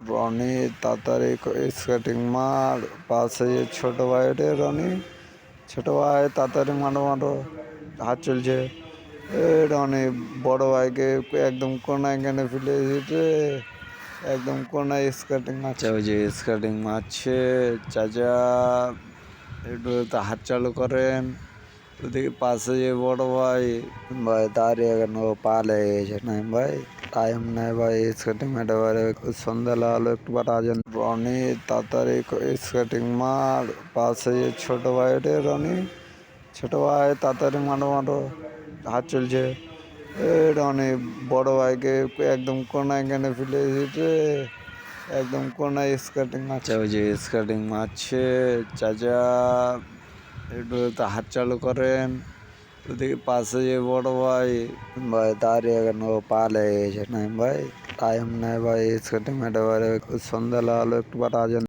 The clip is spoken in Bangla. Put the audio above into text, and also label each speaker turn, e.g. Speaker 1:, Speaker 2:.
Speaker 1: রনি তাড়াতাড়ি স্কেটিং মার, পাশে যে ছোট ভাই রে রনি, ছোট ভাই তাড়াতাড়ি মারো মারো, হাত চলছে। রনি বড় ভাইকে একদম কোনায় কেনে ফেলে রে, একদম কোনায় স্কেটিং মারছে। ওই যে স্কেটিং মারছে চাচা, একটু তো হাত চালু করেন। ওদিকে পাশে যে বড় ভাই, ভাই দাঁড়িয়ে কেন, পা লেগে গেছে না ভাই, টাইম নাই ভাই স্কেটিং মেটে পারে, সন্ধ্যা হলো একটু বার আছেন। রনি তাড়াতাড়ি স্কেটিং মার, পাশে যে ছোট ভাই রে রনি, ছোট ভাই তাড়াতাড়ি মারো মারো, হাত চলছে। রনি বড় ভাইকে একদম কোনায় কেনে ফেলে রে, একদম কোনায় স্কেটিং মারছে। ওই যে স্কেটিং মারছে চাচা, একটু তো হাত চালু করেন। ওদিকে পাশে যে বড় ভাই, ভাই দাঁড়িয়ে কেন, পা লেগে গেছে না ভাই, টাইম নাই ভাই স্কেটিং মেটে পারে, সন্ধ্যা হলো একটু বার আছেন।